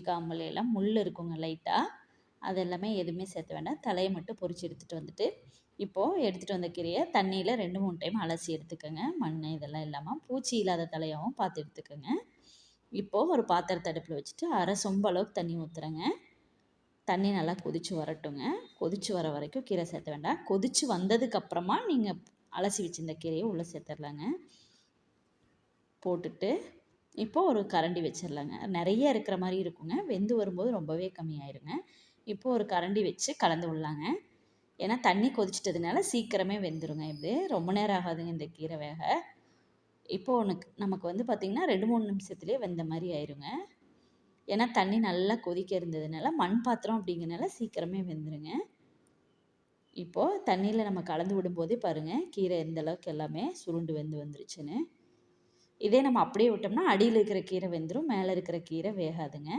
காம்புல எல்லாம் முள் இருக்குங்க லைட்டாக. அது எல்லாமே எதுவுமே சேர்த்த வேண்டாம். தலையை மட்டும் பொரிச்சு எடுத்துகிட்டு வந்துட்டு, இப்போது எடுத்துகிட்டு வந்த கீரையை தண்ணியில் 2 3 டைம் அலசி எடுத்துக்கோங்க. மண் இதெல்லாம் இல்லாமல் பூச்சி இல்லாத தலையாகவும் பார்த்து எடுத்துக்கோங்க. இப்போது ஒரு பாத்திரத்தை அடுப்பில் வச்சுட்டு 1/2 சொம்பு அளவுக்கு தண்ணி ஊற்றுறேங்க. தண்ணி நல்லா கொதித்து வரட்டுங்க. கொதித்து வர வரைக்கும் கீரை சேர்த்த வேண்டாம். கொதித்து வந்ததுக்கப்புறமா நீங்கள் அலசி வச்சிருந்த கீரையை உள்ளே சேர்த்துடலாங்க. போட்டுட்டு இப்போது ஒரு கரண்டி வச்சிடலாங்க. நிறைய இருக்கிற மாதிரி இருக்குங்க. வெந்து வரும்போது ரொம்பவே கம்மியாயிருங்க. இப்போது ஒரு கரண்டி வச்சு கலந்து விடலாங்க. ஏன்னா தண்ணி கொதிச்சிட்டதுனால சீக்கிரமே வெந்துருங்க. இது ரொம்ப நேரம் ஆகாதுங்க இந்த கீரை வேக. இப்போது நமக்கு வந்து பார்த்திங்கன்னா 2 3 நிமிஷத்துலேயே வெந்த மாதிரி ஆயிருங்க. ஏன்னா தண்ணி நல்லா கொதிக்க இருந்ததுனால மண் பாத்திரம் அப்படிங்கிறனால சீக்கிரமே வெந்துருங்க. இப்போது தண்ணியில் நம்ம கலந்து விடும்போதே பாருங்கள் கீரை எந்த அளவுக்கு எல்லாமே சுருண்டு வந்துருச்சுன்னு. இதே நம்ம அப்படியே விட்டோம்னா அடியில் இருக்கிற கீரை வெந்துடும், மேலே இருக்கிற கீரை வேகாதுங்க.